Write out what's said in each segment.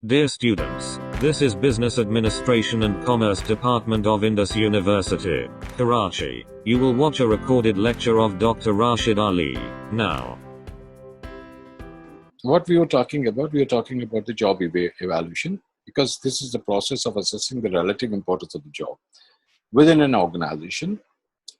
Dear students, this is Business Administration and Commerce Department of Indus University, Karachi. You will watch a recorded lecture of Dr. Rashid Ali. Now, what we were talking about the job evaluation, because this is the process of assessing the relative importance of the job within an organization.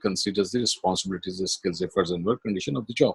considers the responsibilities, the skills, efforts and work condition of the job.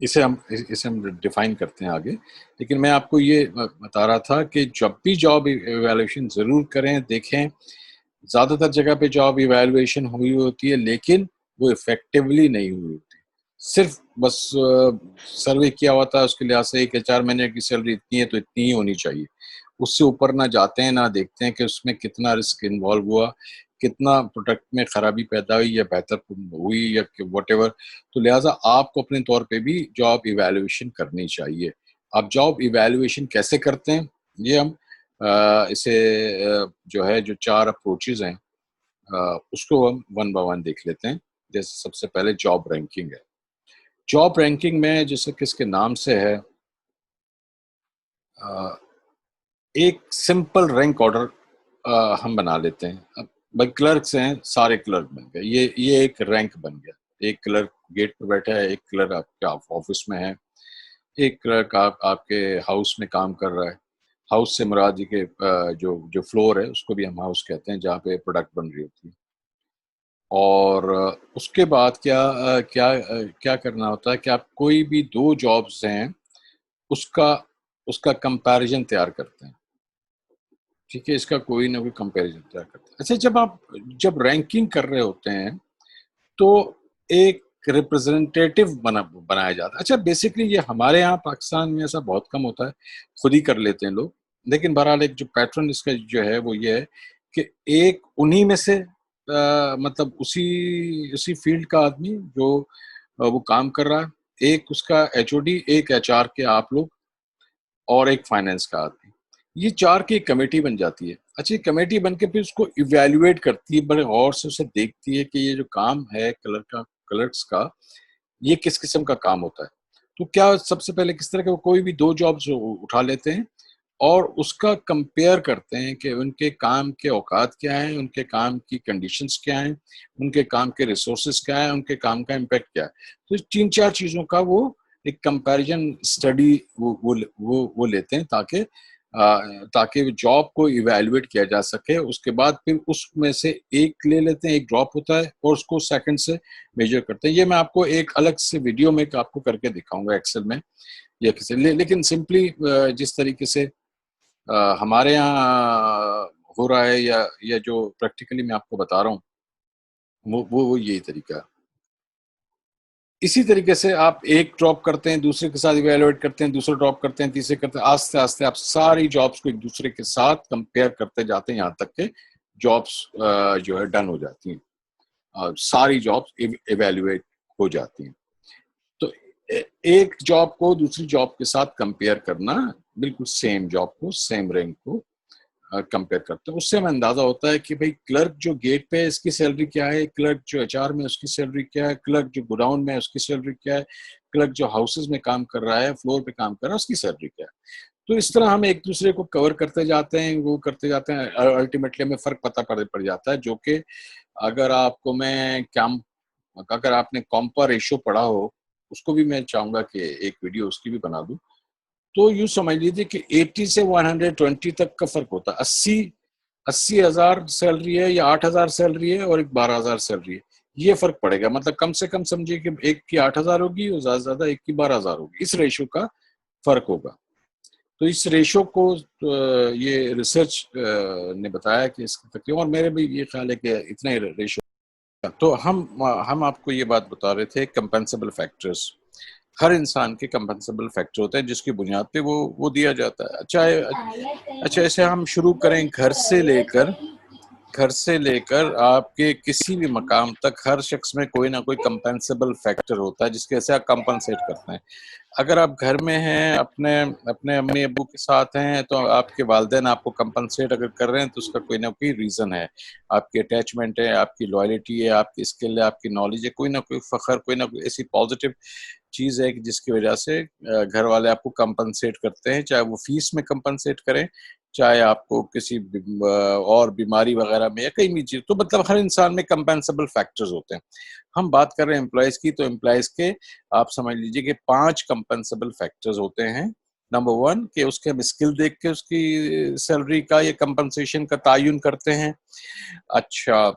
اسے ہم define کرتے ہیں آگے. لیکن میں آپ کو یہ بتا رہا تھا کہ جب بھی جاب ایویلویشن ضرور کریں، دیکھیں. زیادہ تر جگہ پہ جاب ایویلویشن ہوئی ہوتی ہے لیکن وہ افیکٹولی نہیں ہوئی ہوتی. صرف بس سروے کیا ہوا تھا اس کے لحاظ سے کہ 4 مہینے کی سیلری اتنی ہے تو اتنی ہی ہونی چاہیے. اس سے اوپر نہ جاتے ہیں، نہ دیکھتے ہیں کہ اس میں کتنا رسک انوالو ہوا، کتنا پروڈکٹ میں خرابی پیدا ہوئی یا بہتر ہوئی یا واٹ ایور. تو لہٰذا آپ کو اپنے طور پہ بھی جاب ایویلویشن کرنی چاہیے. آپ جاب ایویلویشن کیسے کرتے ہیں؟ یہ ہم اسے جو ہے جو 4 اپروچز ہیں اس کو ہم 1 by 1 دیکھ لیتے ہیں. جیسے سب سے پہلے جاب رینکنگ ہے. جاب رینکنگ میں جیسے کس کے نام سے ہے، ایک سمپل رینک آرڈر ہم بنا لیتے ہیں. اب بھائی کلرکس ہیں، سارے کلرک بن گئے، یہ ایک رینک بن گیا. ایک کلرک گیٹ پہ بیٹھا ہے، ایک کلرک آپ کے آفس میں ہے، ایک کلرک آپ کے ہاؤس میں کام کر رہا ہے. ہاؤس سے مراد یہ کہ جو فلور ہے اس کو بھی ہم ہاؤس کہتے ہیں جہاں پہ پروڈکٹ بن رہی ہوتی ہے. اور اس کے بعد کیا کرنا ہوتا ہے کہ آپ کوئی بھی 2 جابز ہیں اس کا کمپیریزن تیار کرتے ہیں. ٹھیک ہے، اس کا کوئی نہ کوئی کمپیریزن تیار کرتے ہیں. اچھا، جب رینکنگ کر رہے ہوتے ہیں تو ایک ریپرزنٹیٹیو بنایا جاتا ہے. اچھا بیسکلی یہ ہمارے یہاں پاکستان میں ایسا بہت کم ہوتا ہے، خود ہی کر لیتے ہیں لوگ. لیکن بہرحال ایک جو پیٹرن اس کا جو ہے وہ یہ ہے کہ ایک انہی میں سے مطلب اسی فیلڈ کا آدمی جو وہ کام کر رہا ہے، ایک اس کا ایچ او ڈی، ایک ایچ آر کے آپ لوگ، اور ایک فائنینس کا آدمی. یہ 4 کی ایک کمیٹی بن جاتی ہے. اچھا یہ کمیٹی بن کے پھر اس کو ایویلویٹ کرتی ہے، بڑے غور سے اسے دیکھتی ہے کہ یہ جو کام ہے کلرکس کا یہ کس قسم کا کام ہوتا ہے. تو کیا سب سے پہلے کس طرح کے وہ کوئی بھی 2 جابز اٹھا لیتے ہیں اور اس کا کمپیئر کرتے ہیں کہ ان کے کام کے اوقات کیا ہیں، ان کے کام کی کنڈیشنز کیا ہیں، ان کے کام کے ریسورسز کیا ہیں، ان کے کام کا امپیکٹ کیا ہے. تو 3-4 چیزوں کا وہ ایک کمپیریزن اسٹڈی وہ لیتے ہیں تاکہ جاب کو ایویلویٹ کیا جا سکے. اس کے بعد پھر اس میں سے ایک لے لیتے ہیں، ایک ڈراپ ہوتا ہے اور اس کو سیکنڈ سے میجر کرتے ہیں. یہ میں آپ کو ایک الگ سے ویڈیو میں آپ کو کر کے دکھاؤں گا ایکسل میں یا کسی، لیکن سمپلی جس طریقے سے ہمارے یہاں ہو رہا ہے یا جو پریکٹیکلی میں آپ کو بتا رہا ہوں وہ یہی طریقہ ہے. اسی طریقے سے آپ ایک ڈراپ کرتے ہیں، دوسرے کے ساتھ ایویلویٹ کرتے ہیں، دوسرے ڈراپ کرتے ہیں، تیسرے کرتے ہیں. آہستہ آہستہ آپ ساری جابس کو ایک دوسرے کے ساتھ کمپیئر کرتے جاتے ہیں یہاں تک کہ جابس جو ہے ڈن ہو جاتی ہیں اور ساری جابس ایویلویٹ ہو جاتی ہیں. تو ایک جاب کو دوسری جاب کے ساتھ کمپیئر کرنا، بالکل سیم جاب کو، سیم رینک کو کمپیئر کرتے ہیں. اس سے ہمیں اندازہ ہوتا ہے کہ بھئی کلرک جو گیٹ پہ ہے اس کی سیلری کیا ہے، کلرک جو ایچ آر میں اس کی سیلری کیا ہے، کلرک جو گوڈاؤن میں اس کی سیلری کیا ہے، کلرک جو ہاؤسز میں کام کر رہا ہے، فلور پہ کام کر رہا ہے، اس کی سیلری کیا ہے. تو اس طرح ہم ایک دوسرے کو کور کرتے جاتے ہیں، وہ کرتے جاتے ہیں. الٹیمیٹلی ہمیں فرق پتہ پڑ جاتا ہے، جو کہ اگر آپ نے کامپا ریشو پڑھا ہو، اس کو بھی میں چاہوں گا کہ ایک ویڈیو اس کی بھی بنا دوں. تو یوں سمجھ لیجیے کہ 80 سے 120 تک کا فرق ہوتا ہے. 80,000 سیلری ہے یا 8,000 سیلری ہے اور ایک 12,000 سیلری ہے، یہ فرق پڑے گا. مطلب کم سے کم سمجھیے کہ ایک کی 8,000 ہوگی اور زیادہ سے زیادہ ایک کی 12,000 ہوگی. اس ریشو کا فرق ہوگا. تو اس ریشو کو یہ ریسرچ نے بتایا کہ اس تقریباً، اور میرے بھی یہ خیال ہے کہ اتنا ہی ریشو. تو ہم آپ کو یہ بات بتا رہے تھے کمپنسیبل فیکٹرز. ہر انسان کے کمپنسیبل فیکٹر ہوتے ہیں جس کی بنیاد پہ وہ دیا جاتا ہے. اچھا ایسے ہم شروع کریں گھر سے لے کر آپ کے کسی بھی مقام تک ہر شخص میں کوئی نہ کوئی کمپنسیبل فیکٹر ہوتا ہے جس کی وجہ سے آپ کمپنسیٹ کرتے ہیں. اگر آپ گھر میں ہیں، اپنے امی ابو کے ساتھ ہیں، تو آپ کے والدین آپ کو کمپنسیٹ اگر کر رہے ہیں تو اس کا کوئی نہ کوئی ریزن ہے. آپ کی اٹیچمنٹ ہے، آپ کی لوائلٹی ہے، آپ کی اسکل ہے، آپ کی نالج ہے، کوئی نہ کوئی فخر، کوئی نہ کوئی ایسی پازیٹیو چیز ہے جس کی وجہ سے گھر والے آپ کو کمپنسیٹ کرتے ہیں. چاہے وہ فیس میں کمپنسیٹ کریں، چاہے آپ کو کسی اور بیماری وغیرہ میں یا کئی بھی چیز. تو مطلب ہر انسان میں کمپنسیبل فیکٹرز ہوتے ہیں. ہم بات کر رہے ہیں امپلائیز کی، تو امپلائیز کے آپ سمجھ لیجئے کہ 5 کمپنسیبل فیکٹرز ہوتے ہیں. نمبر 1 کہ اس کے ہم اسکل دیکھ کے اس کی سیلری کا یا کمپنسیشن کا تعین کرتے ہیں. اچھا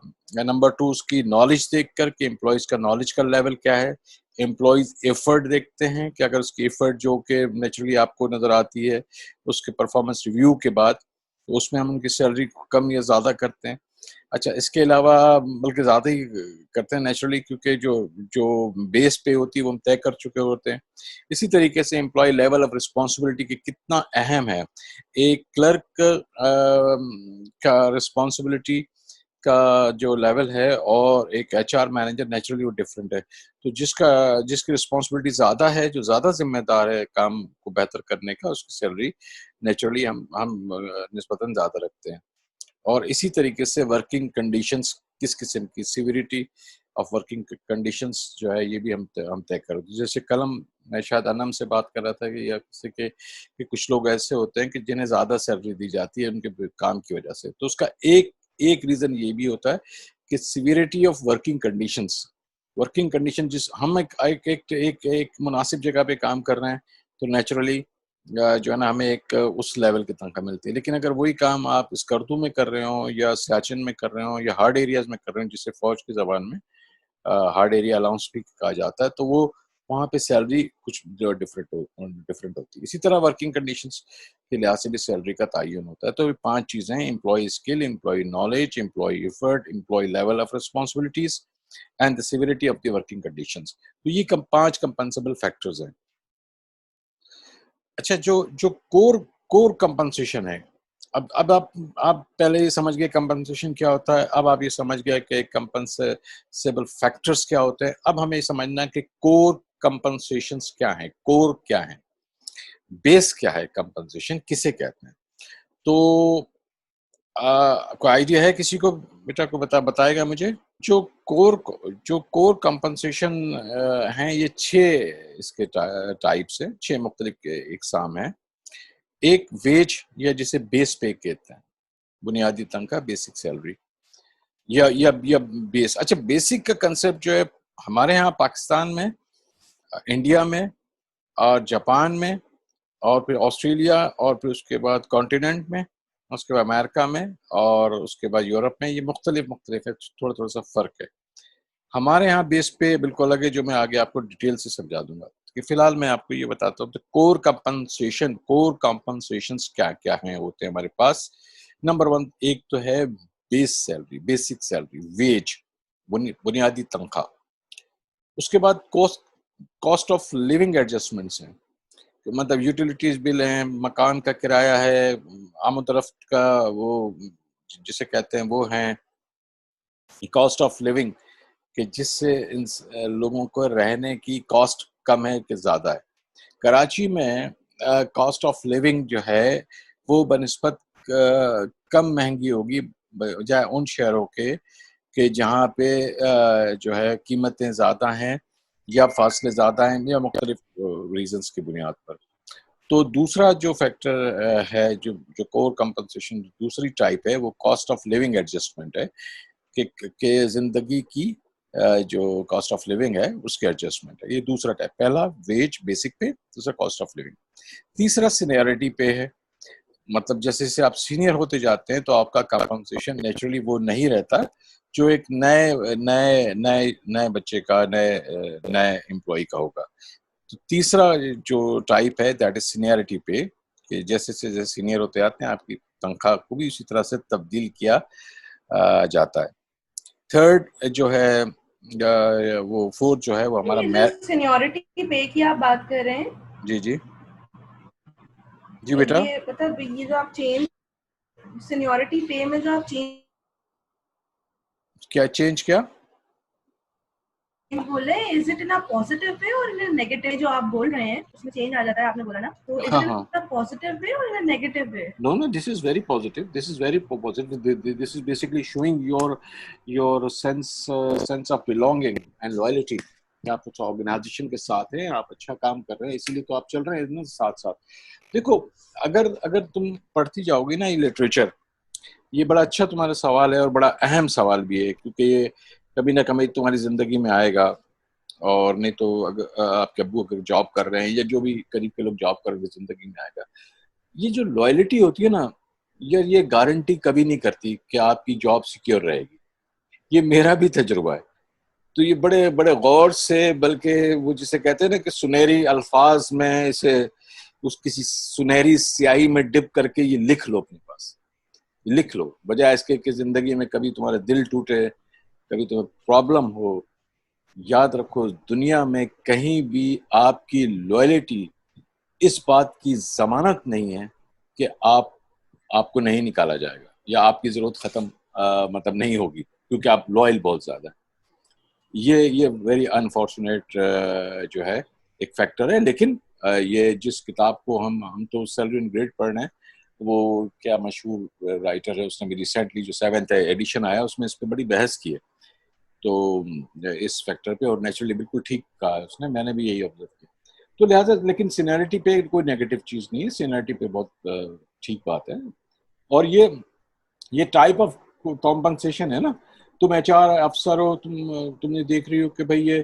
نمبر 2 اس کی نالج دیکھ کر کہ امپلائیز کا نالج کا لیول کیا ہے. امپلائیز ایفرٹ دیکھتے ہیں کہ اگر اس کی ایفرٹ جو کہ نیچرلی آپ کو نظر آتی ہے اس کے پرفارمنس ریویو کے بعد، تو اس میں ہم ان کی سیلری کم یا زیادہ کرتے ہیں. اچھا اس کے علاوہ بلکہ زیادہ ہی کرتے ہیں نیچرلی، کیونکہ جو بیس پے ہوتی ہے وہ ہم طے کر چکے ہوتے ہیں. اسی طریقے سے امپلائی لیول آف رسپانسبلٹی کی کتنا اہم ہے. ایک کلرک کا رسپانسبلٹی کا جو لیول ہے اور ایک ایچ آر مینیجر نیچرلی وہ ڈفرینٹ ہے. تو جس کی رسپانسبلٹی زیادہ ہے، جو زیادہ ذمہ دار ہے کام کو بہتر کرنے کا، اس کی سیلری نیچرلی ہم نسبتاً زیادہ رکھتے ہیں. اور اسی طریقے سے ورکنگ کنڈیشنز کس قسم کی، سیوریٹی آف ورکنگ کنڈیشنز جو ہے یہ بھی ہم طے کرتے ہیں. جیسے کلم میں شاید انم سے بات کر رہا تھا کہ یا کسی کے کہ کچھ لوگ ایسے ہوتے ہیں کہ جنہیں زیادہ سیلری دی جاتی ہے ان کے کام کی وجہ سے. تو اس کا ایک ریزن یہ بھی ہوتا ہے کہ سیوریٹی آف ورکنگ کنڈیشن جس ہم ایک مناسب جگہ پہ کام کر رہے ہیں تو نیچرلی جو ہے نا ہمیں ایک اس لیول کی تنخواہ ملتی ہے. لیکن اگر وہی کام آپ اسکردو میں کر رہے ہوں یا سیاچن میں کر رہے ہوں یا ہارڈ ایریاز میں کر رہے ہوں، جسے فوج کی زبان میں ہارڈ ایریا الاؤنس بھی کہا جاتا ہے، تو وہ وہاں پہ سیلری کچھ ڈفرینٹ ہوتی ہے. اسی طرح ورکنگ کنڈیشنز کے لحاظ سے بھی سیلری کا تعین ہوتا ہے. تو یہ 5 چیزیں ہیں: employee skill, employee knowledge, employee effort, employee level of responsibilities and the severity of the working conditions. تو یہ 5 کمپنسیبل فیکٹرز ہیں. اچھا جو کور کمپنسیشن ہے، اب آپ پہلے یہ سمجھ گئے کمپنسیشن کیا ہوتا ہے. اب آپ یہ سمجھ گئے کہ کمپنسیبل فیکٹرز کیا ہوتے ہیں. اب ہمیں یہ سمجھنا ہے کہ کور کمپنسیشنز کیا ہیں، کور کیا ہیں، بیس کیا ہے، کمپنسیشن کسے کہتے ہیں. تو کوئی آئیڈیا ہے کسی کو؟ بیٹا کو بتائے گا مجھے. جو کور کمپنسیشن ہیں یہ 6 اس کے ٹائپس ہیں، 6 مختلف اقسام ہیں. ایک ویج یا جسے بیس پے کہتے ہیں، بنیادی تنخواہ، بیسک سیلری یا بیس. اچھا بیسک کا کنسیپٹ جو ہے ہمارے ہاں پاکستان میں، انڈیا میں اور جاپان میں اور پھر آسٹریلیا اور پھر اس کے بعد کانٹیننٹ میں، اس کے بعد امریکہ میں اور اس کے بعد یورپ میں، یہ مختلف ہے، تھوڑا سا فرق ہے. ہمارے ہاں بیس پہ بالکل الگ ہے، جو میں آگے آپ کو ڈیٹیل سے سمجھا دوں گا. کہ فی الحال میں آپ کو یہ بتاتا ہوں کہ کور کمپنسیشنز کیا ہیں ہوتے ہیں ہمارے پاس. نمبر 1 ایک تو ہے بیس سیلری، بیسک سیلری، ویج، بنیادی تنخواہ. اس کے بعد کاسٹ آف لیونگ ایڈجسٹمنٹس ہیں، مطلب یوٹیلیٹیز بل ہیں، مکان کا کرایہ ہے، آمد و رفت کا وہ جسے کہتے ہیں وہ ہیں. کاسٹ آف لیونگ کہ جس سے لوگوں کو رہنے کی کاسٹ کم ہے کہ زیادہ ہے. کراچی میں کاسٹ آف لیونگ جو ہے وہ بنسبت کم مہنگی ہوگی بجائے ان شہروں کے کہ جہاں پہ جو ہے قیمتیں زیادہ ہیں یا فاصلے زیادہ ہیں یا مختلف ریزنز کی بنیاد پر. تو دوسرا جو فیکٹر ہے جو کور کمپنسیشن دوسری ٹائپ ہے وہ کاسٹ آف لیونگ ایڈجسٹمنٹ ہے کہ زندگی کی جو کاسٹ آف لیونگ ہے اس کے ایڈجسٹمنٹ ہے. یہ دوسرا ٹائپ. پہلا ویج بیسک پے، دوسرا کاسٹ آف لیونگ. تیسرا سینیئرٹی پے ہے، مطلب جیسے جیسے آپ سینئر ہوتے جاتے ہیں تو آپ کا کمپنسیشن نیچرلی وہ نہیں رہتا جو ایک نئے بچے کا، نئے امپلائی کا ہوگا. تو تیسرا جو ٹائپ ہے دیٹ از سینیئرٹی پے، کہ جیسے سینئر ہوتے آتے ہیں آپ کی تنخواہ کو بھی اسی طرح سے تبدیل کیا جاتا ہے. تھرڈ جو ہے وہ فورتھ جو ہے وہ ہمارا سینیورٹی پے کی آپ بات کر رہے ہیں؟ جی بیٹا. یہ مطلب یہ جو آپ چینج سینیورٹی پے میں جو آپ چینج کیا بولے is it in a positive way اور ان ا نیگیٹو جو آپ بول رہے ہیں اس میں چینج آ جاتا ہے، آپ نے بولا نا، تو is it in a positive way اور in a negative way? No, this is very positive. This is very positive. This is basically showing your sense of belonging and loyalty. آپ کچھ آرگنائزیشن کے ساتھ ہیں، آپ اچھا کام کر رہے ہیں، اسی لیے تو آپ چل رہے ہیں ساتھ. دیکھو اگر تم پڑھتی جاؤ گی نا یہ لٹریچر، یہ بڑا اچھا تمہارا سوال ہے اور بڑا اہم سوال بھی ہے، کیونکہ یہ کبھی نہ کبھی تمہاری زندگی میں آئے گا. اور نہیں تو اگر آپ کے ابو اگر جاب کر رہے ہیں یا جو بھی قریب کے لوگ جاب کر رہے ہیں زندگی میں آئے گا. یہ جو لوائلٹی ہوتی ہے نا، یہ گارنٹی کبھی نہیں کرتی کہ آپ کی جاب سیکیور رہے گی. یہ میرا بھی تجربہ ہے. تو یہ بڑے بڑے غور سے، بلکہ وہ جسے کہتے ہیں نا کہ سنہری الفاظ میں اسے اس کسی سنہری سیاہی میں ڈپ کر کے یہ لکھ لو اپنے پاس، لکھ لو، بجائے اس کے کہ زندگی میں کبھی تمہارا دل ٹوٹے، کبھی تمہیں پرابلم ہو. یاد رکھو دنیا میں کہیں بھی آپ کی لوئلٹی اس بات کی ضمانت نہیں ہے کہ آپ کو نہیں نکالا جائے گا یا آپ کی ضرورت ختم مطلب نہیں ہوگی کیونکہ آپ لوئل بہت زیادہ ہیں. یہ ویری انفارچونیٹ جو ہے ایک فیکٹر ہے. لیکن یہ جس کتاب کو ہم تو سیلری اینڈ گریڈ پڑھ رہے ہیں، وہ کیا مشہور رائٹر ہے، اس نے بھی ریسنٹلی جو 7th ایڈیشن آیا اس میں اس پہ بڑی بحث کی ہے تو اس فیکٹر پہ، اور نیچرلی بالکل ٹھیک کہا اس نے، میں نے بھی یہی آبزرو کیا. تو لہٰذا لیکن سینئرٹی پہ کوئی نیگیٹو چیز نہیں ہے، سینئرٹی پہ بہت ٹھیک بات ہے. اور یہ ٹائپ آف کمپنسیشن ہے نا. تم ایچ آر افسر ہو، تم نے دیکھ رہی ہو کہ بھائی یہ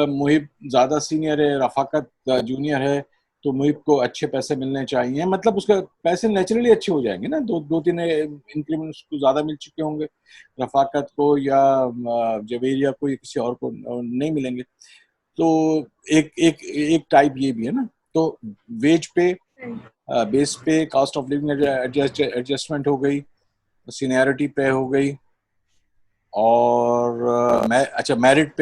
محب زیادہ سینئر ہے، رفاقت جونیئر ہے، تو محب کو اچھے پیسے ملنے چاہیے. مطلب اس کے پیسے نیچرلی اچھے ہو جائیں گے نا، دو تین انکریمنٹس کو زیادہ مل چکے ہوں گے رفاقت کو یا جویریہ کو یا کسی اور کو نہیں ملیں گے. تو ایک ٹائپ یہ بھی ہے نا. تو ویج پہ، بیس پہ، کاسٹ آف لیونگ ایڈجسٹمنٹ ہو گئی، سینئرٹی پہ ہو گئی، اور اچھا میرٹ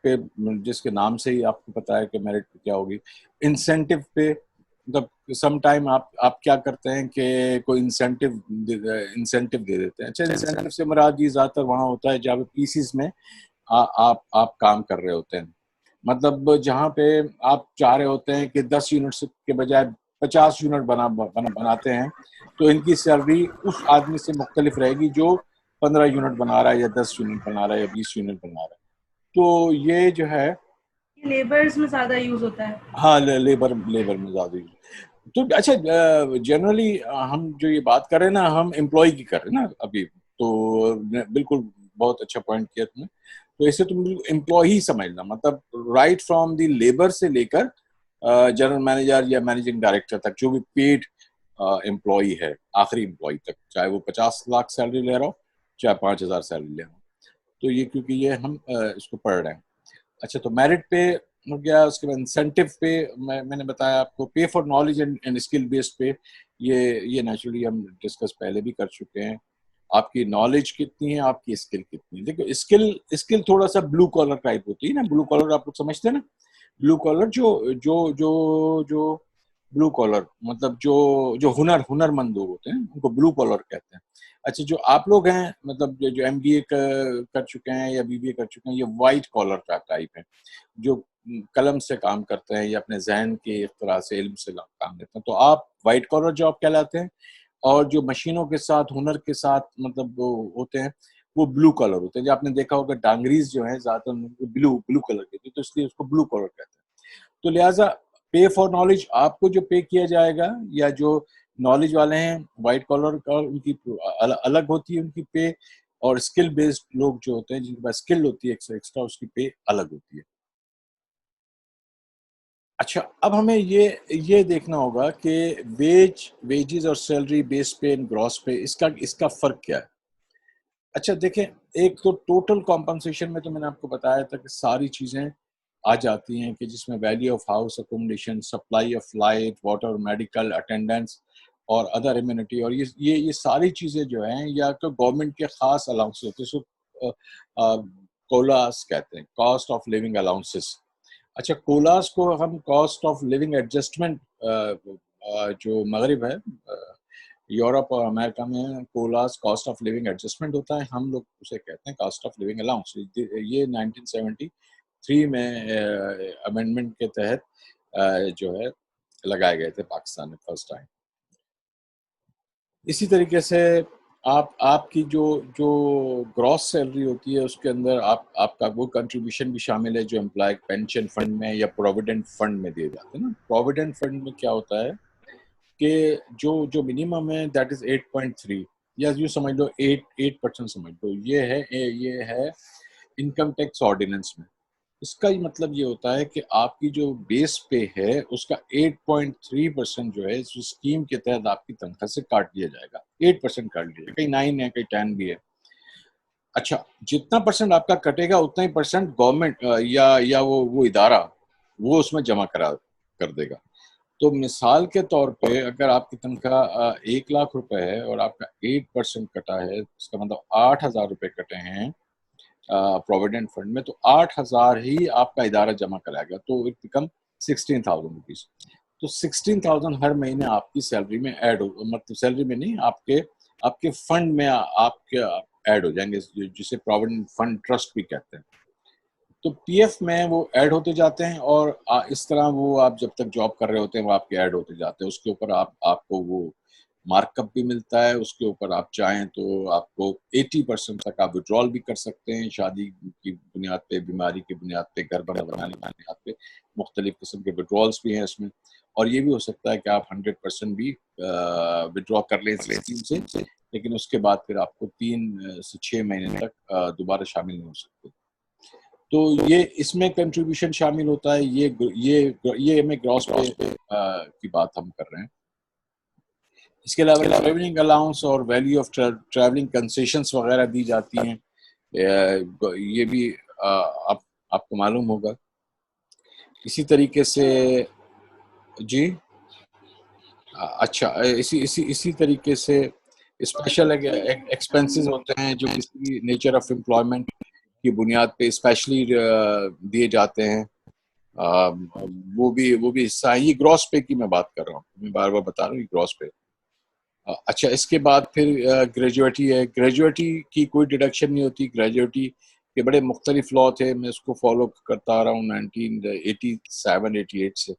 پہ جس کے نام سے ہی آپ کو پتا ہے کہ میرٹ پہ کیا ہوگی. انسینٹو پہ، مطلب سم ٹائم آپ کیا کرتے ہیں کہ کوئی انسینٹو دے دیتے ہیں. اچھا انسینٹو سے مراد یہ زیادہ تر وہاں ہوتا ہے جہاں پی سیز میں آپ کام کر رہے ہوتے ہیں. مطلب جہاں پہ آپ چاہ رہے ہوتے ہیں کہ 10 یونٹس کے بجائے 50 یونٹ بناتے ہیں، تو ان کی سیلری اس آدمی سے مختلف رہے گی جو 15 یونٹ بنا رہا ہے یا 10 یونٹ بنا رہا ہے یا 20 یونٹ بنا رہا ہے. تو یہ جو ہے لیبرز میں زیادہ یوز ہوتا ہے. ہاں لیبر میں زیادہ یوز. تو اچھا جنرلی ہم جو یہ بات کر رہے ہیں نا، ہم امپلائی کی کر رہے ہیں نا ابھی. تو بالکل بہت اچھا پوائنٹ کیا تم نے. تو اسے تم امپلائی سمجھنا، مطلب رائٹ فرام دی لیبر سے لے کر جنرل مینیجر یا مینیجنگ ڈائریکٹر تک جو بھی پیڈ امپلائی ہے، آخری امپلائی تک، چاہے وہ 50 لاکھ سیلری لے رہا ہو چاہے 5,000 سیلری لے رہا ہو. تو یہ کیونکہ یہ ہم اس کو پڑھ رہے ہیں. اچھا تو میرٹ پہ ہو گیا. اس کے بعد انسینٹو پہ میں نے بتایا آپ کو. Pay for knowledge and skill based پہ یہ نیچرلی ہم ڈسکس پہلے بھی کر چکے ہیں. آپ کی نالج کتنی ہے، آپ کی اسکل کتنی ہے. دیکھو اسکل تھوڑا سا بلو کالر ٹائپ ہوتی ہے نا. بلو کالر آپ لوگ سمجھتے ہیں نا. بلو کالر جو بلو کالر مطلب جو ہنر مند لوگ ہوتے ہیں ان کو بلو کالر کہتے ہیں. اچھا جو آپ لوگ ہیں مطلب جو ایم بی اے کر چکے ہیں یا بی بی اے کر چکے ہیں، یہ وائٹ کالر کا ٹائپ ہے، جو قلم سے کام کرتے ہیں یا اپنے ذہن کے اختراع سے، علم سے کام لیتے ہیں. تو آپ وائٹ کالر جاب کہلاتے ہیں. اور جو مشینوں کے ساتھ، ہنر کے ساتھ مطلب وہ ہوتے ہیں، وہ بلو کالر ہوتے ہیں. جو آپ نے دیکھا ہوگا ڈانگریز جو ہیں زیادہ تر بلو کلر کے تھے، تو اس لیے اس کو بلو کالر کہتے ہیں. تو لہٰذا پے فار نالج، آپ کو جو پے کیا جائے گا یا جو نالج والے ہیں وائٹ کالر کا، ان کی الگ ہوتی ہے ان کی پے. اور اسکل بیسڈ لوگ جو ہوتے ہیں جن کے پاس اسکل ہوتی ہے ایکسٹرا، اس کی پے الگ ہوتی ہے. اچھا اب ہمیں یہ دیکھنا ہوگا کہ ویجز اور salary base pay and gross pay, اس کا فرق کیا ہے. اچھا دیکھیں، ایک تو ٹوٹل کمپنسیشن میں تو میں نے آپ کو بتایا تھا کہ ساری چیزیں آ جاتی ہیں کہ جس میں value of house accommodation, supply of light, water, medical, attendance اور ادر ایمینٹی، اور یہ ساری چیزیں جو ہیں یا تو گورنمنٹ کے خاص الاؤنس ہوتے ہیں، سو کولاس کہتے ہیں، کاسٹ آف لیونگ الاؤنسز. اچھا کولاس کو ہم کاسٹ آف لیونگ ایڈجسٹمنٹ، جو مغرب ہے یورپ اور امریکہ میں کولاس کاسٹ آف لیونگ ایڈجسٹمنٹ ہوتا ہے، ہم لوگ اسے کہتے ہیں کاسٹ آف لیونگ الاؤنس. یہ 1973 میں امینڈمنٹ کے تحت جو ہے لگائے گئے تھے پاکستان میں فرسٹ ٹائم. اسی طریقے سے آپ کی جو گراس سیلری ہوتی ہے اس کے اندر آپ کا وہ کنٹریبیوشن بھی شامل ہے جو امپلائی پینشن فنڈ میں یا پروویڈنٹ فنڈ میں دیے جاتے ہیں نا. پروویڈنٹ فنڈ میں کیا ہوتا ہے کہ جو منیمم ہے دیٹ از 8.3 یا یوں سمجھ لو 8% سمجھ لو. یہ ہے انکم ٹیکس آرڈیننس میں. اس کا ہی مطلب یہ ہوتا ہے کہ آپ کی جو بیس پے ہے اس کا 8.3% جو ہے اس اسکیم کے تحت آپ کی تنخواہ سے کاٹ دیا جائے گا. 8% کاٹ دیا جائے گا، کہیں 9 ہے کہیں 10 بھی ہے. اچھا جتنا پرسنٹ آپ کا کٹے گا اتنا ہی پرسنٹ گورنمنٹ یا وہ ادارہ وہ اس میں جمع کر دے گا. تو مثال کے طور پہ اگر آپ کی تنخواہ 1,00,000 روپے ہے اور آپ کا 8% کٹا ہے، اس کا مطلب 8,000 روپے کٹے ہیں پروویڈنٹ فنڈ میں، تو 8,000 ہی آپ کا ادارہ جمع کرائے گا، تو اٹ بیکم 16,000 روپیز. تو 16,000 ہر مہینے آپ کی سیلری میں ایڈ ہو، مطلب سیلری میں نہیں، آپ کے فنڈ میں آپ کے ایڈ ہو جائیں گے، جسے پروویڈنٹ فنڈ ٹرسٹ بھی کہتے ہیں. تو پی ایف میں وہ ایڈ ہوتے جاتے ہیں، اور اس طرح وہ آپ جب تک جاب کر رہے ہوتے ہیں وہ آپ کے ایڈ ہوتے جاتے ہیں. اس کے اوپر آپ کو وہ مارک اپ بھی ملتا ہے. اس کے اوپر آپ چاہیں تو آپ کو 80% تک آپ وڈرال بھی کر سکتے ہیں، شادی کی بنیاد پہ، بیماری کی بنیاد پہ، گھر بنانے کی بنیاد پہ. مختلف قسم کے وڈرالس بھی ہیں اس میں، اور یہ بھی ہو سکتا ہے کہ آپ 100% بھی وڈرا کر لیں اس اسکیم سے، لیکن اس کے بعد پھر آپ کو 3 سے 6 مہینے تک دوبارہ شامل نہیں ہو سکتے. تو یہ اس میں کنٹریبیوشن شامل ہوتا ہے. یہ ہمیں گراس پے کی بات ہم کر رہے ہیں. اس کے علاوہ ٹریولنگ الاؤنس اور ویلیو آف ٹریولنگ کنسیشنز وغیرہ دی جاتی ہیں. یہ بھی آپ کو معلوم ہوگا. اسی طریقے سے جی اچھا اسی طریقے سے اسپیشل ایکسپینسز ہوتے ہیں جو کسی نیچر آف امپلائمنٹ کی بنیاد پہ اسپیشلی دیے جاتے ہیں. وہ بھی حصہ ہے. یہ گراس پے کی میں بات کر رہا ہوں، میں بار بار بتا رہا ہوں یہ گراس پے. اچھا اس کے بعد پھر گریجویٹی ہے. گریجویٹی کی کوئی ڈیڈکشن نہیں ہوتی. گریجویٹی کے بڑے مختلف لا تھے، میں اس کو فالو کرتا آ رہا ہوں 1987-88 سے.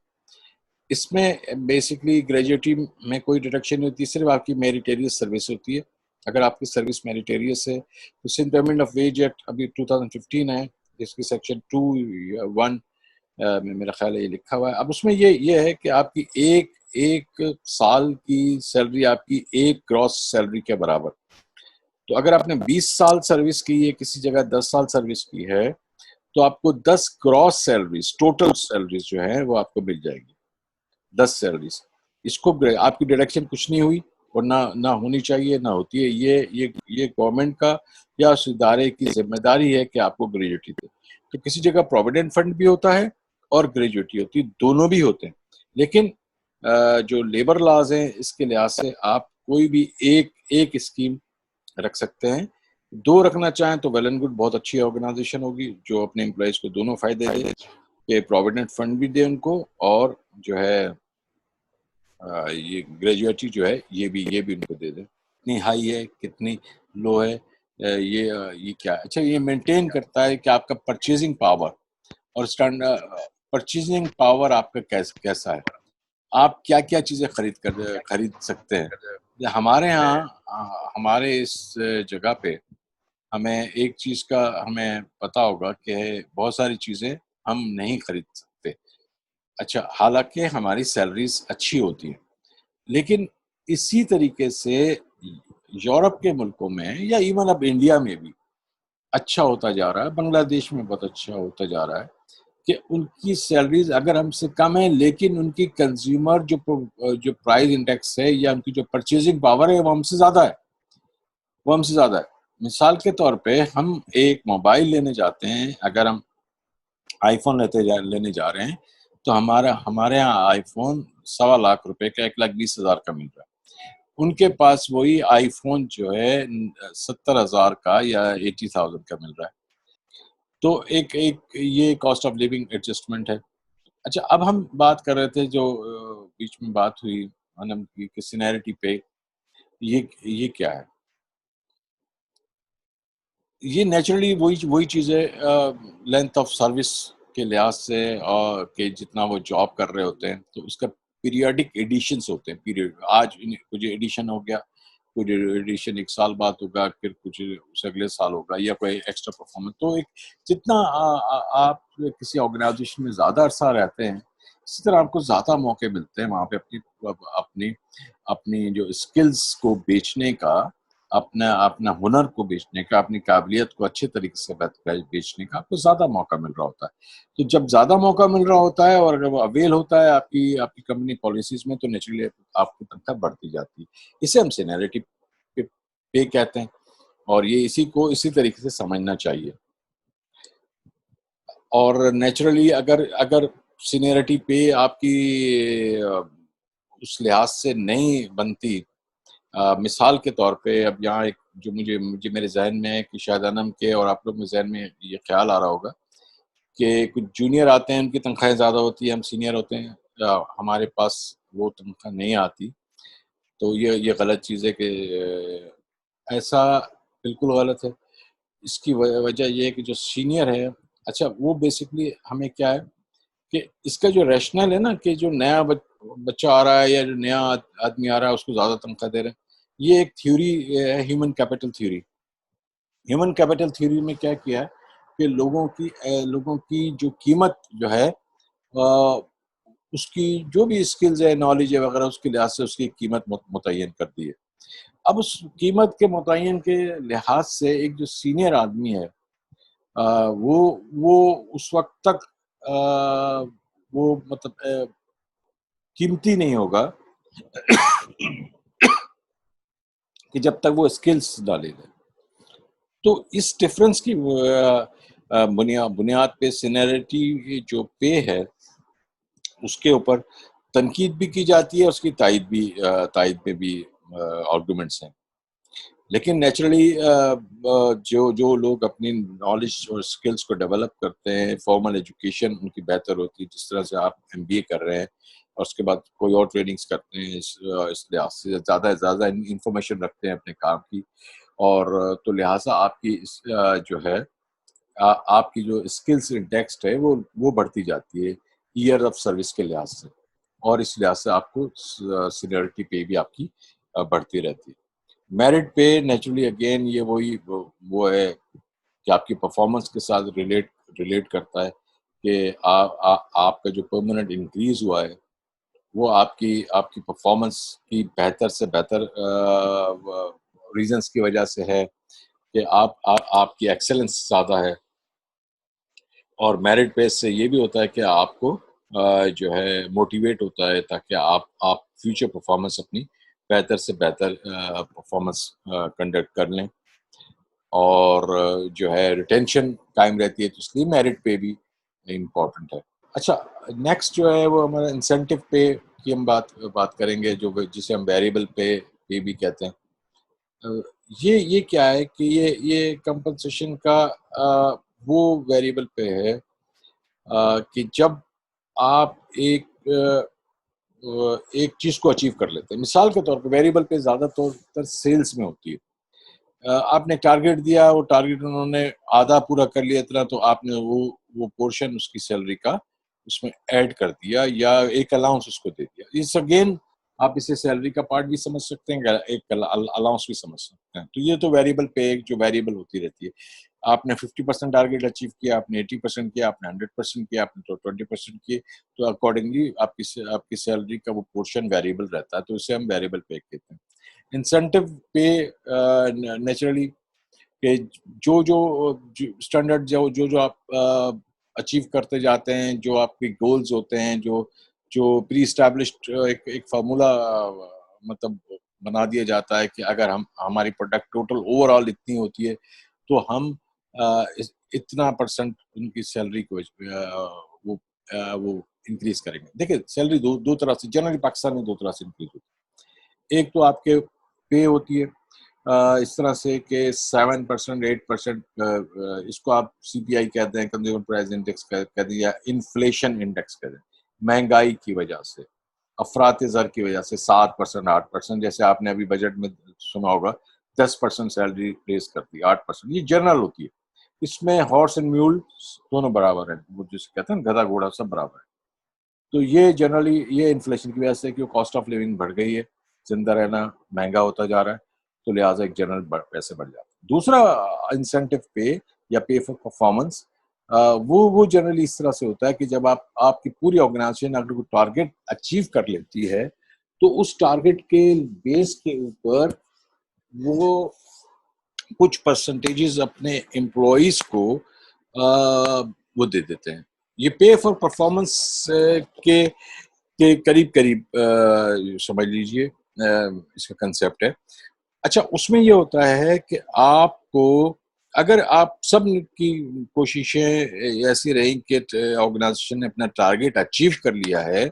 اس میں بیسکلی گریجویٹی میں کوئی ڈیڈکشن نہیں ہوتی، صرف آپ کی میریٹیریس سروس ہوتی ہے. اگر آپ کی سروس میریٹیریس ہے تو Sindh payment of veg act ابھی 2015 ہے، جس کی سیکشن 2(1) میں میرا خیال ہے یہ لکھا ہوا ہے. اب اس میں یہ ہے کہ آپ کی ایک سال کی سیلری آپ کی ایک گراس سیلری کے برابر. تو اگر آپ نے 20 سال سروس کی ہے، کسی جگہ 10 سال سروس کی ہے، تو آپ کو 10 گراس سیلریز، ٹوٹل سیلریز جو ہے وہ آپ کو مل جائے گی، 10 سیلریز. اس کو آپ کی ڈائریکشن کچھ نہیں ہوئی اور نہ ہونی چاہیے، نہ ہوتی ہے. یہ گورنمنٹ کا یا اس ادارے کی ذمہ داری ہے کہ آپ کو گریجویٹی دے. تو کسی جگہ پروویڈنٹ فنڈ بھی ہوتا ہے اور گریجویٹی ہوتی ہے، دونوں بھی ہوتے ہیں. لیکن جو لیبر لاز ہیں اس کے لحاظ سے آپ کوئی بھی ایک اسکیم رکھ سکتے ہیں. 2 رکھنا چاہیں تو ویل اینڈ گڈ، بہت اچھی آرگنائزیشن ہوگی جو اپنے امپلائیز کو دونوں فائدے دے، کہ پروویڈنٹ فنڈ بھی دے ان کو، اور جو ہے یہ گریجویٹی جو ہے یہ بھی ان کو دے دیں. کتنی ہائی ہے کتنی لو ہے یہ کیا ہے. اچھا یہ مینٹین کرتا ہے کہ آپ کا پرچیزنگ پاور اور پرچیزنگ پاور آپ کا کیسا ہے، آپ کیا کیا چیزیں خرید سکتے ہیں. ہمارے ہاں ہمارے اس جگہ پہ ہمیں ایک چیز کا ہمیں پتا ہوگا کہ بہت ساری چیزیں ہم نہیں خرید سکتے. اچھا حالانکہ ہماری سیلریز اچھی ہوتی ہیں، لیکن اسی طریقے سے یورپ کے ملکوں میں یا ایون اب انڈیا میں بھی اچھا ہوتا جا رہا ہے، بنگلہ دیش میں بہت اچھا ہوتا جا رہا ہے کہ ان کی سیلریز اگر ہم سے کم ہیں، لیکن ان کی کنزیومر جو پرائز انڈیکس ہے یا ان کی جو پرچیزنگ پاور ہے وہ ہم سے زیادہ ہے. مثال کے طور پہ ہم ایک موبائل لینے جاتے ہیں، اگر ہم آئی فون لینے جا رہے ہیں تو ہمارے ہاں آئی فون 1.25 روپے کا 1,20,000 کا مل رہا ہے. ان کے پاس وہی آئی فون جو ہے 70,000 کا یا 80,000 کا مل رہا ہے. تو ایک یہ کاسٹ آف لیونگ ایڈجسٹمنٹ ہے. اچھا اب ہم بات کر رہے تھے جو بیچ میں بات ہوئی انم کی سینیرٹی پہ، یہ کیا ہے. یہ نیچرلی وہی چیز ہے لینتھ آف سروس کے لحاظ سے، اور کہ جتنا وہ جاب کر رہے ہوتے ہیں تو اس کا پیریڈک ایڈیشنز ہوتے ہیں. پیریڈ آج کچھ ایڈیشن ہو گیا، کچھ ایڈیشن 1 سال بعد ہوگا، پھر کچھ اس اگلے سال ہوگا، یا کوئی ایکسٹرا پرفارمنس. تو جتنا آپ کسی آرگنائزیشن میں زیادہ عرصہ رہتے ہیں، اسی طرح آپ کو زیادہ موقع ملتے ہیں وہاں پہ اپنی جو اسکلز کو بیچنے کا، اپنا ہنر کو بیچنے کا، اپنی قابلیت کو اچھے طریقے سے بیچنے کا آپ کو زیادہ موقع مل رہا ہوتا ہے. تو جب زیادہ موقع مل رہا ہوتا ہے اور اگر وہ اویل ہوتا ہے آپ کی کمپنی پالیسیز میں، تو نیچرلی آپ کی تنخواہ بڑھتی جاتی ہے. اسے ہم سینیرٹی پے کہتے ہیں. اور یہ اسی کو اسی طریقے سے سمجھنا چاہیے. اور نیچرلی اگر سینئرٹی پہ آپ کی اس لحاظ سے نہیں بنتی، مثال کے طور پہ اب یہاں ایک جو مجھے میرے ذہن میں ہے کہ شاید انم کے اور آپ لوگ کے ذہن میں یہ خیال آ رہا ہوگا کہ کچھ جونیئر آتے ہیں، ان کی تنخواہیں زیادہ ہوتی ہیں، ہم سینئر ہوتے ہیں، ہمارے پاس وہ تنخواہ نہیں آتی. تو یہ غلط چیز ہے کہ ایسا بالکل غلط ہے. اس کی وجہ یہ ہے کہ جو سینئر ہے، اچھا وہ بیسکلی ہمیں کیا ہے کہ اس کا جو ریشنل ہے نا کہ جو نیا بچہ آ رہا ہے یا جو نیا آدمی آ رہا ہے اس کو زیادہ تنخواہ دے رہے ہیں، یہ ایک تھیوری ہے، human capital theory. Human capital theory میں کیا کیا ہے کہ لوگوں کی جو قیمت جو ہے، اس کی جو بھی اسکلز ہے، نالج ہے وغیرہ، اس کے لحاظ سے اس کی قیمت متعین کر دی ہے. اب اس قیمت کے متعین کے لحاظ سے ایک جو سینئر آدمی ہے، وہ اس وقت تک وہ مطلب قیمتی نہیں ہوگا کہ جب تک وہ اسکلز ڈالے گا. تو اس ڈفرنس کی بنیاد پہ سینئرٹی جو پے ہے اس کے اوپر تنقید بھی کی جاتی ہے، اس کی تائید میں بھی آرگومنٹس ہیں. لیکن نیچرلی جو لوگ اپنی نالج اور اسکلس کو ڈیولپ کرتے ہیں، فارمل ایجوکیشن ان کی بہتر ہوتی ہے، جس طرح سے آپ MBA کر رہے ہیں اور اس کے بعد کوئی اور ٹریننگس کرتے ہیں، اس لحاظ سے زیادہ انفارمیشن رکھتے ہیں اپنے کام کی، اور تو لہٰذا آپ کی جو ہے آپ کی جو اسکلس انڈیکسڈ ہے وہ بڑھتی جاتی ہے ایئر آف سروس کے لحاظ سے، اور اس لحاظ سے آپ کو سینئرٹی پے بھی آپ کی بڑھتی رہتی ہے. میرٹ پے نیچرلی اگین یہ وہ ہے کہ آپ کی پرفارمنس کے ساتھ ریلیٹ کرتا ہے کہ آپ کا جو پرماننٹ انکریز ہوا ہے وہ آپ کی پرفارمنس کی بہتر سے بہتر ریزنس کی وجہ سے ہے کہ آپ کی ایکسلنس زیادہ ہے. اور میرٹ بیس سے یہ بھی ہوتا ہے کہ آپ کو جو ہے موٹیویٹ ہوتا ہے تاکہ آپ فیوچر پرفارمنس اپنی بہتر سے بہتر پرفارمنس کنڈکٹ کر لیں، اور جو ہے ریٹینشن قائم رہتی ہے. تو اس لیے میرٹ پے بھی امپورٹنٹ ہے. اچھا، نیکسٹ جو ہے وہ ہمارا انسینٹو پے کی ہم بات کریں گے، جسے ہم ویریبل پے بھی کہتے ہیں. یہ کیا ہے کہ یہ کمپنسیشن کا وہ ویریبل پے ہے کہ جب آپ ایک چیز کو اچیو کر لیتے ہیں. مثال کے طور پہ ویریبل پہ زیادہ طور پر سیلز میں ہوتی ہے. آپ نے ٹارگیٹ دیا، وہ ٹارگیٹ انہوں نے آدھا پورا کر لیا اتنا، تو آپ نے وہ پورشن اس کی سیلری کا اس میں ایڈ کر دیا یا ایک الاؤنس اس کو دے دیا. اس اگین آپ اسے سیلری کا پارٹ بھی سمجھ سکتے ہیں، ایک الاؤنس بھی سمجھ سکتے ہیں. تو یہ تو ویریبل پے جو ویریبل ہوتی رہتی ہے. آپ نے 50% ٹارگیٹ اچیو کیا، آپ نے 80% کیا، آپ نے 100% کیا، آپ نے 20% کیے، تو اکارڈنگلی آپ کی سیلری کا وہ پورشن ویریبل رہتا ہے. تو اسے ہم ویریبل پے کہتے ہیں. انسینٹو پے نیچرلی کہ جو اسٹینڈرڈ جو آپ اچیو کرتے جاتے ہیں، جو آپ کے گولز ہوتے ہیں، جو پری اسٹیبلشڈ ایک فارمولا مطلب بنا دیا جاتا ہے کہ اگر ہماری پروڈکٹ ٹوٹل اوور آل اتنی ہوتی ہے تو ہم اتنا پرسنٹ ان کی سیلری کو وہ انکریز کریں گے. دیکھیں سیلری دو طرح سے جنرلی پاکستان میں دو طرح سے انکریز ہوتی ہے. ایک تو آپ کے پے ہوتی ہے اس طرح سے کہ 7%, 8%، اس کو آپ CPI کہتے ہیں، کنزیومر پرائز انڈیکس کہتے ہیں، یا انفلیشن انڈیکس کہتے ہیں. مہنگائی کی وجہ سے، افراط زر کی وجہ سے 7%, 8%، جیسے آپ نے ابھی بجٹ میں سنا ہوگا 10% سیلری ریز کرتی ہے، 8%. یہ جنرل ہوتی ہے. اس میں ہارس اینڈ میول دونوں برابر ہیں، وہ جسے کہتے ہیں گدھا گھوڑا سب برابر ہے. تو یہ جنرلی یہ انفلیشن کی وجہ سے کہ کاسٹ آف لیونگ بڑھ گئی ہے، زندہ رہنا مہنگا ہوتا جا رہا ہے، تو لہٰذا ایک جنرل پیسے بڑھ جاتے ہیں. دوسرا انسینٹو پے یا پے فار پرفارمنس، وہ جنرلی اس طرح سے ہوتا ہے کہ جب آپ کی پوری آرگنائزیشن اگر کوئی ٹارگیٹ اچیو کر لیتی ہے تو اس ٹارگیٹ کے بیس کے اوپر وہ کچھ پرسنٹیجز اپنے امپلائیز کو وہ دے دیتے ہیں. یہ پے فار پرفارمنس کے قریب سمجھ لیجئے اس کا کنسیپٹ ہے. اچھا اس میں یہ ہوتا ہے کہ آپ کو اگر آپ سب کی کوششیں ایسی رہیں کہ آرگنائزیشن نے اپنا ٹارگیٹ اچیو کر لیا ہے,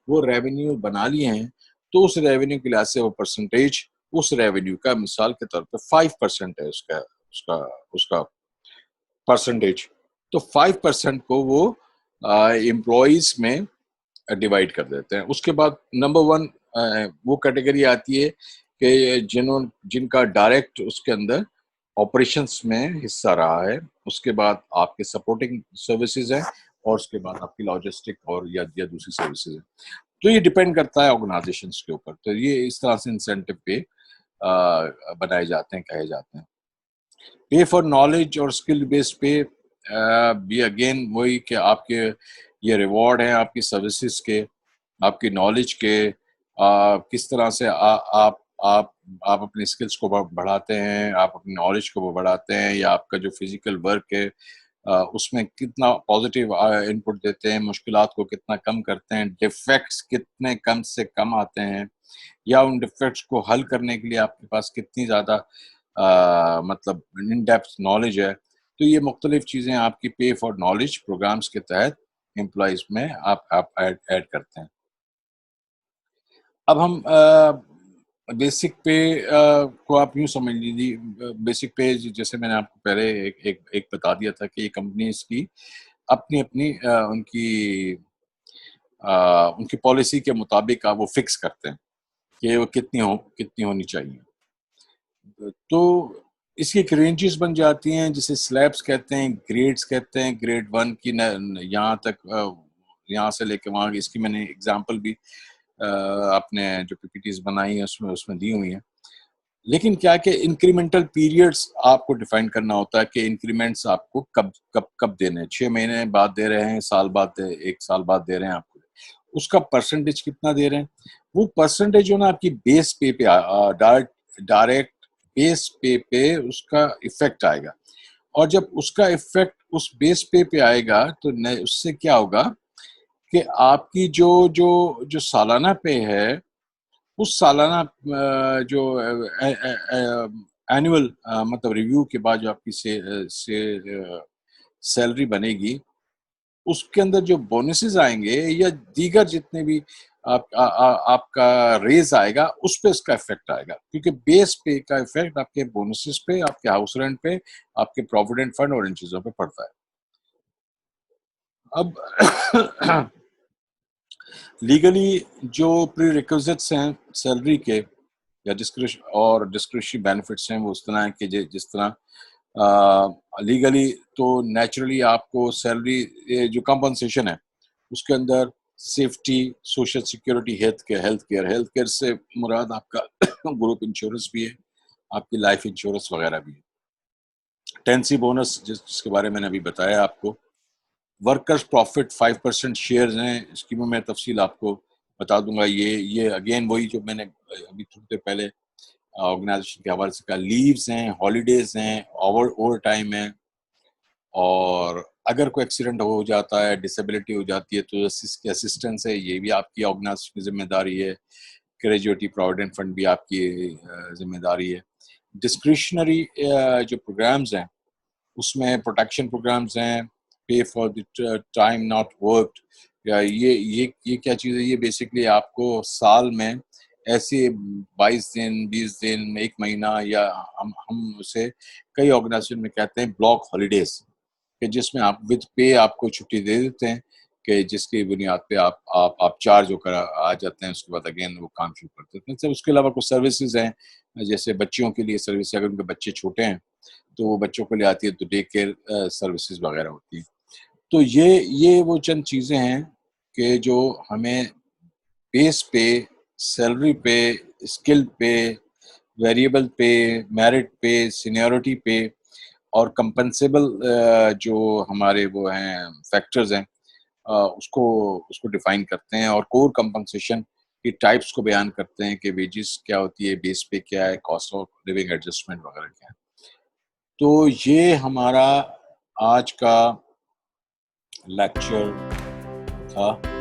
وہ ریونیو بنا لیے ہیں, تو اس ریونیو کے لحاظ سے وہ پرسنٹیج اس ریونیو کا مثال کے طور پہ 5% ہے اس کا پرسنٹیج, تو 5% کو وہ امپلائیز میں ڈیوائڈ کر دیتے ہیں. اس کے بعد نمبر 1 وہ کیٹیگری آتی ہے کہ جن کا ڈائریکٹ اس کے اندر آپریشنس میں حصہ رہا ہے, اس کے بعد آپ کے سپورٹنگ سروسز ہیں, اور اس کے بعد آپ کی لاجسٹک اور یا دوسری سروسز ہیں. تو یہ ڈیپینڈ کرتا ہے آرگنائزیشنس کے اوپر. تو یہ اس طرح سے انسینٹو پہ بنائے جاتے ہیں, کہے جاتے ہیں. پے فار نالج اور اسکل بیس پہ بھی اگین وہی کہ آپ کے یہ ریوارڈ ہیں آپ کی سروسز کے, آپ کی نالج کے, کس طرح سے آپ اپنے اسکلس کو بڑھاتے ہیں, آپ اپنی نالج کو بڑھاتے ہیں, یا آپ کا جو فزیکل ورک ہے اس میں کتنا پازیٹیو ان پٹ دیتے ہیں, مشکلات کو کتنا کم کرتے ہیں, ڈیفیکٹس کتنے کم سے کم آتے ہیں, یا ان ڈیفیکٹس کو حل کرنے کے لیے آپ کے پاس کتنی زیادہ مطلب ان ڈیپتھ نالج ہے. تو یہ مختلف چیزیں آپ کی پے فار نالج پروگرامز کے تحت امپلائیز میں آپ ایڈ کرتے ہیں. اب ہم بیسک پے کو آپ یوں سمجھ لیجیے, بیسک پے جیسے میں نے آپ کو پہلے ایک بتا دیا تھا کہ یہ کمپنیز کی اپنی ان کی پالیسی کے مطابق آپ وہ فکس کرتے ہیں کہ وہ کتنی ہونی چاہیے. تو اس کی ایک رینجز بن جاتی ہیں جسے سلیبس کہتے ہیں, گریڈز کہتے ہیں. گریڈ 1 کی یہاں تک, یہاں سے لے کے وہاں, اس کی میں نے اگزامپل بھی اپنے جو پی پی ٹیز بنائی ہیں اس میں دی ہوئی ہیں. لیکن کیا کہ انکریمنٹل پیریڈز آپ کو ڈیفائن کرنا ہوتا ہے کہ انکریمنٹس آپ کو کب دینے ہیں. 6 مہینے بعد دے رہے ہیں, سال بعد, 1 سال بعد دے رہے ہیں آپ کو, اس کا پرسنٹیج کتنا دے رہے ہیں. وہ پرسنٹیج جو نا آپ کی بیس پے پہ ڈائریکٹ بیس پے اس کا افیکٹ آئے گا. اور جب اس کا افیکٹ اس بیس پے آئے گا تو اس سے کیا ہوگا کہ آپ کی جو سالانہ پے ہے, اس سالانہ جو اینول مطلب ریویو کے بعد جو آپ کی سیلری بنے گی, اس کے اندر جو بونسز آئیں گے یا دیگر جتنے بھی آپ کا ریز آئے گا, اس پہ اس کا افیکٹ آئے گا. کیونکہ بیس پے کا افیکٹ آپ کے بونسز پہ, آپ کے ہاؤس رینٹ پہ, آپ کے پروویڈنٹ فنڈ اور ان چیزوں پہ پڑتا ہے. اب لیگلی جو پری ریکوزٹس ہیں سیلری کے یا ڈسکریشنری بینیفٹس ہیں, وہ اس طرح ہیں کہ جس طرح لیگلی تو نیچرلی آپ کو سیلری جو کمپنسیشن ہے اس کے اندر safety, social security, health care سے مراد آپ کا گروپ انشورنس بھی ہے, آپ کی لائف انشورنس وغیرہ بھی ہے. ٹینسی بونس جس کے بارے میں نے ابھی بتایا آپ کو. ورکرز پروفٹ 5% شیئرز ہیں, اس کی میں تفصیل آپ کو بتا دوں گا. یہ اگین وہی جو میں نے ابھی تھوڑی دیر پہلے آرگنائزیشن کے حوالے سے کہا, لیوز ہیں, ہالیڈیز ہیں, اوور ٹائم ہے, اور اگر کوئی ایکسیڈنٹ ہو جاتا ہے, ڈسیبلٹی ہو جاتی ہے, تو کی اسسٹنس ہے, یہ بھی آپ کی آرگنائزیشن کی ذمہ داری ہے. گریجویٹی پروویڈنٹ فنڈ بھی آپ کی ذمہ داری ہے. ڈسکریشنری جو پروگرامز ہیں اس میں پروٹیکشن پروگرامز ہیں, pay for the time not worked, یہ کیا چیز ہے. یہ بیسکلی آپ کو سال میں ایسے 22 دن, 20 دن, 1 مہینہ, یا ہم اسے کئی آرگنائزیشن میں کہتے ہیں بلاک ہالیڈیز, کہ جس میں آپ وتھ پے آپ کو چھٹی دے دیتے ہیں, کہ جس کی بنیاد پہ آپ چارج ہو کر آ جاتے ہیں. اس کے بعد اگین وہ کام شروع کرتے ہیں. اس کے علاوہ کچھ سروسز ہیں, جیسے بچیوں کے لیے سروس, اگر ان کے بچے چھوٹے ہیں تو وہ بچوں کو لے آتی ہے, تو ڈے کیئر سروسز وغیرہ ہوتی ہیں. تو یہ وہ چند چیزیں ہیں کہ جو ہمیں بیس پے, سیلری پے, اسکل پے, ویریبل پے, میرٹ پے, سینیورٹی پے, اور کمپنسیبل جو ہمارے وہ ہیں فیکٹرز ہیں, اس کو ڈیفائن کرتے ہیں. اور کور کمپنسیشن کی ٹائپس کو بیان کرتے ہیں کہ ویجز کیا ہوتی ہے, بیس پے کیا ہے, کاسٹ آف لیونگ ایڈجسٹمنٹ وغیرہ کیا ہے. تو یہ ہمارا آج کا لیکچر تھا.